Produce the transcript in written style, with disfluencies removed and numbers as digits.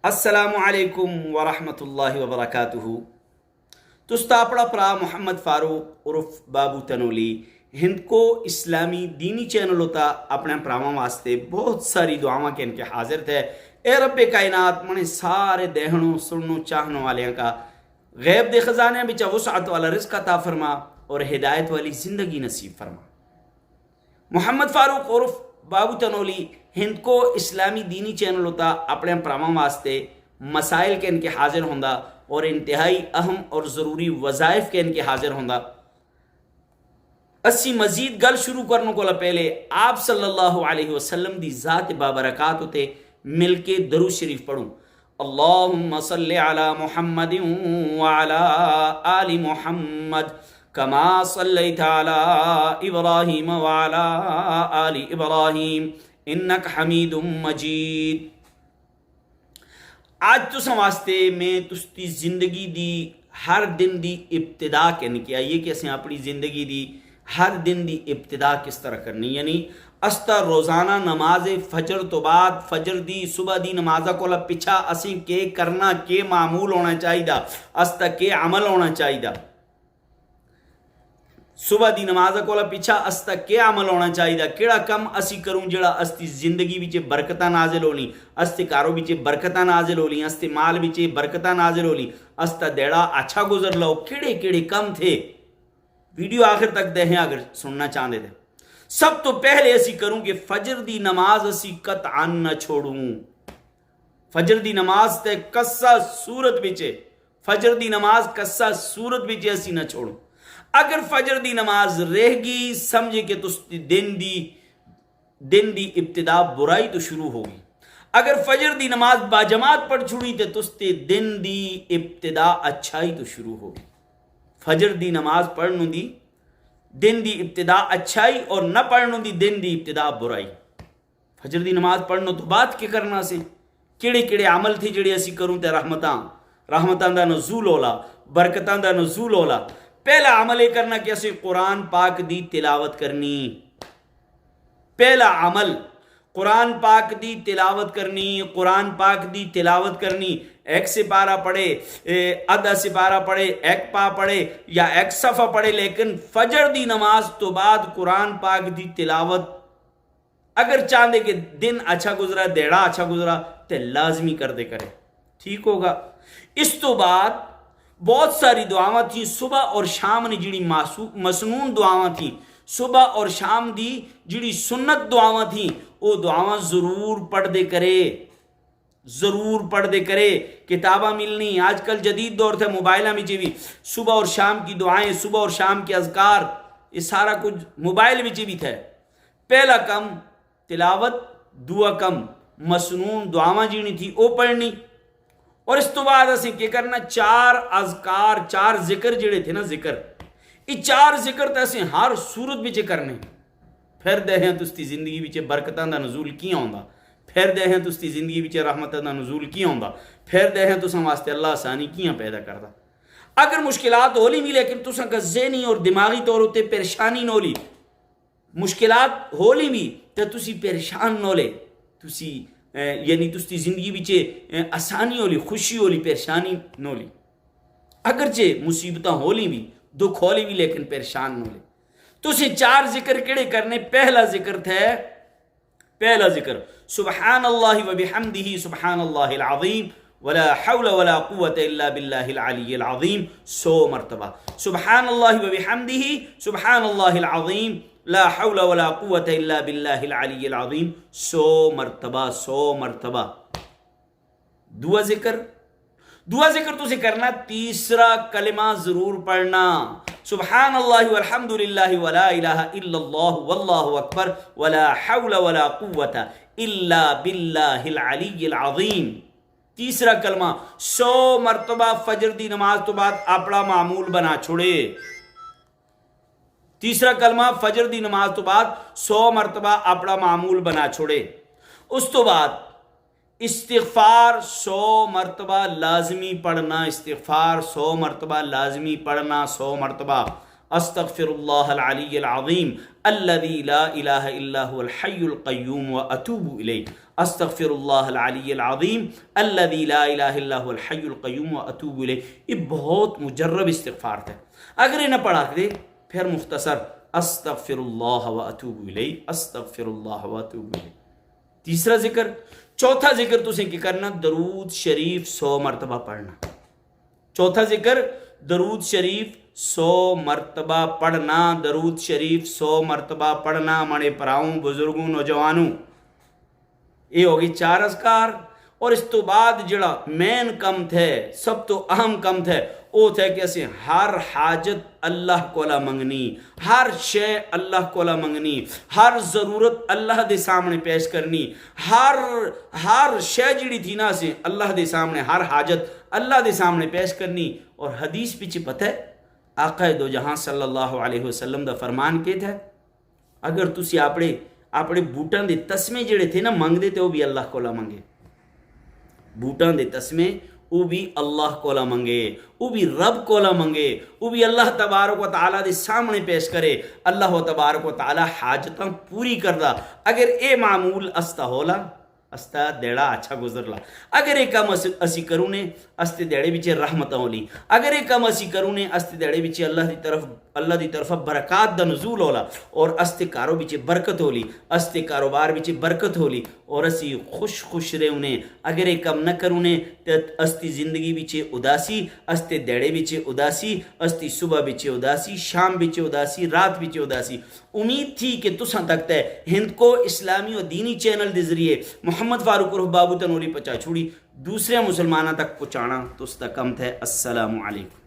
السلام علیکم ورحمۃ اللہ وبرکاتہ۔ تستاپڑا پرا محمد فاروق عرف بابو تنولی ہند کو اسلامی دینی چینل ہوتا اپنے پراواں واسطے بہت ساری دعاواں کے ان کے حاضر تھے۔ اے رب کائنات منے سارے دیہنوں سننوں چاہنوں والیاں کا غیب دے خزانے بچا وسعت والا رزق عطا فرما اور ہدایت والی زندگی نصیب فرما۔ محمد فاروق عرف بابو تنولی ہند کو اسلامی دینی چینل ہوتا اپنے پراواں واسطے مسائل کے ان کے حاضر ہوندا اور انتہائی اہم اور ضروری وظائف کے ان کے حاضر ہوندا۔ اسی مزید گل شروع کرنے کو پہلے آپ صلی اللہ علیہ وسلم دی ذات بابرکات ہوتے مل کے درود شریف پڑھوں۔ اللہم صلی علی محمد وعلی آل محمد کما صلیت علی ابراہیم وعلی آل ابراہیم انک حمید مجید۔ آج تو واسطے میں تستی زندگی دی ہر دن دی ابتدا کہنے کی آئیے کہ اسیں اپنی زندگی دی ہر دن دی ابتدا کس طرح کرنی، یعنی استا روزانہ نماز فجر تو بعد فجر دی صبح دی نمازہ کو پچھا اسیں کے کرنا کے معمول ہونا چاہیے، استا کے عمل ہونا چاہیے۔ صبح دی نماز کو پیچھا استا کیا عمل ہونا چاہیے، کیڑا کم اسی کروں جڑا استی زندگی وچ برکتاں نازل ہونی، استے کارو وچ برکتاں نازل ہونی، استے مال وچ برکتاں نازل ہونی، استا دیڑا اچھا گزر لو۔ کیڑے کیڑے کم تھے، ویڈیو آخر تک دے ہیں اگر سننا چاہتے تھے۔ سب تو پہلے اسی کروں کہ فجر دی نماز اسی قطعاً نہ چھوڑوں۔ فجر دی نماز تے کسا صورت وچ، فجر دی نماز کسا صورت وچ اسی نہ چھوڑوں۔ اگر فجر دی نماز رہ گی سمجھے کہ دن دی ابتدا برائی تو شروع ہوگی۔ اگر فجر دی نماز باجماعت پڑھ چھوڑی تو تستے دن دی ابتدا اچھائی تو شروع ہوگی۔ فجر دی نماز پڑھنوں دی دن دی ابتدا اچھائی اور نہ پڑھنوں دی دن دی ابتدا برائی۔ فجر دی نماز پڑھنوں تو بعد کی کرنا سے کیڑے کیڑے عمل تھے جڑے اسی کروں تے رحمتاں دا نزول ہولا، برکتاں دا نزول ہولا۔ پہلا عمل یہ کرنا کہ اسے قرآن پاک دی تلاوت کرنی۔ پہلا عمل قرآن پاک دی تلاوت کرنی، قرآن پاک دی تلاوت کرنی۔ ایک سپارہ پڑھے، آدھا سپارہ پڑھے، ایک پا پڑھے یا ایک صفحہ پڑھے، لیکن فجر دی نماز تو بعد قرآن پاک دی تلاوت اگر چاہتے کہ دن اچھا گزرا، دیڑا اچھا گزرا تو لازمی کر دے کرے، ٹھیک ہوگا۔ اس تو بعد بہت ساری دعاواں تھیں صبح اور شام نے جڑی مسنون دعاواں تھیں، صبح اور شام دی جڑی سنت دعاواں تھیں وہ دعاواں ضرور پڑھ دے کرے، ضرور پڑھ دے کرے۔ کتاباں ملنی آج کل جدید دور تھے، موبائلہ میں بھی صبح اور شام کی دعائیں، صبح اور شام کے اذکار، یہ سارا کچھ موبائل میں بھی تھے۔ پہلا کم تلاوت، دعا کم مسنون دعاواں جڑی تھی وہ پڑھنی، اور اس تو بعد اسے کیا کرنا، چار اذکار، چار ذکر جڑے تھے نا، ذکر یہ چار ذکر تے اسے ہر صورت وچ کرنے۔ پھر دے ہیں تستی زندگی وچ برکتاں دا نزول کیاں ہوندا، پھر دے ہیں تستی زندگی وچ رحمتاں دا نزول کیاں ہوندا، پھر دے ہیں تساں واسطے اللہ آسانی کیاں پیدا کردا۔ اگر مشکلات ہولی بھی لیکن تساں کا ذہنی اور دماغی طور ہوتے پریشانی نہ ہولی، مشکلات ہولی بھی تے تسی پریشان نہ لے، تسی یعنی تستی زندگی بچے آسانی ہولی، خوشی ہولی، پریشانی نہ ہولی۔ اگرچہ مصیبتاں ہولی بھی، دکھ ہولی بھی، لیکن پریشان نہ ہولی۔ تو اسے چار ذکر کیڑے کرنے؟ پہلا ذکر تھے، پہلا ذکر سبحان اللہ و بحمدہ سبحان اللہ العظیم ولا حول ولا قوة الا باللہ العلی العظیم 100 مرتبہ۔ سبحان اللہ و بحمدہ سبحان اللہ العظیم لا حول ولا قوة الا باللہ العلی العظیم 100 مرتبہ، 100 مرتبہ۔ دعا ذکر تو سے کرنا، تیسرا کلمہ ضرور پڑھنا، سبحان اللہ والحمد للہ ولا الہ الا اللہ واللہ اکبر ولا حول ولا قوة الا باللہ العلی العظیم۔ تیسرا کلمہ 100 مرتبہ فجر دی نماز تو بعد اپنا معمول بنا چھوڑے۔ تیسرا کلمہ فجر دی نماز تو بعد 100 مرتبہ اپنا معمول بنا چھوڑے۔ اس تو بعد استغفار 100 مرتبہ لازمی پڑھنا، استغفار 100 مرتبہ لازمی پڑھنا، 100 مرتبہ۔ استغفر اللہ العلی العظیم الذی لا الہ الا هو الحی القیوم واتوب الیہ، استغفر اللہ العلی العظیم الذی لا الہ الا هو الحی القیوم واتوب الیہ. یہ بہت مجرب استغفار ہے. اگر یہ نہ پڑھا دے پھر مختصر استغفر اللہ واتوب الیہ، استغفر اللہ واتوب الیہ. تیسرا ذکر. چوتھا ذکر تسیں کی کرنا درود شریف 100 مرتبہ پڑھنا. چوتھا ذکر درود شریف 100 مرتبہ پڑھنا. درود شریف 100 مرتبہ پڑھنا مڑے پراؤں بزرگوں نوجوانوں. یہ ہوگی 4 اذکار. اور اس تو بعد جڑا مین کم تھے سب تو اہم کم تھے وہ تھے کہ اسے ہر حاجت اللہ کولا منگنی، ہر شے اللہ کولا منگنی، ہر ضرورت اللہ دے سامنے پیش کرنی، ہر شے جڑی تھی نا سے اللہ دے سامنے، ہر حاجت اللہ دے سامنے پیش کرنی. اور حدیث پیچھے پتہ ہے آقا دو جہاں صلی اللہ علیہ وسلم دا فرمان کے تھا اگر تسی اپنے بوٹاں دے تسمے جڑے تھے نا منگ دے تے وہ بھی اللہ کولا منگے. بوٹاں دے تسمے وہ بھی اللہ کولا منگے، وہ بھی رب کولا منگے، وہ بھی اللہ تبارک و تعالیٰ دے سامنے پیش کرے. اللہ تبارک و تعالیٰ حاجتاں پوری کردہ. اگر اے معمول استا ہولا استا دیڑا اچھا گزرلا. اگر ایک کم اسی کرونے استے دیڑے بچے رحمتاں ہولی. اگر ایک کم اسی کرونے استے دیڑے بچے اللہ دی طرف برکات دا نزول ہولا اور استے کارو بچے برکت ہولی، استے کاروبار بچے برکت ہولی اور اسی خوش رہے انہیں. اگر ایک کم نہ کرونے استی زندگی بچے اداسی، استے دیڑے بچے اداسی، استی صبح بچے اداسی، شام بچے اداسی، رات بچے اداسی. امید تھی کہ تساں تک ہے ہند کو اسلامی و دینی چینل دے ذریعے محمد فاروق عرف بابو تنوری پچا چھوڑی دوسرے مسلمانوں تک پہنچانا تو اس کا کم تھا. السلام علیکم.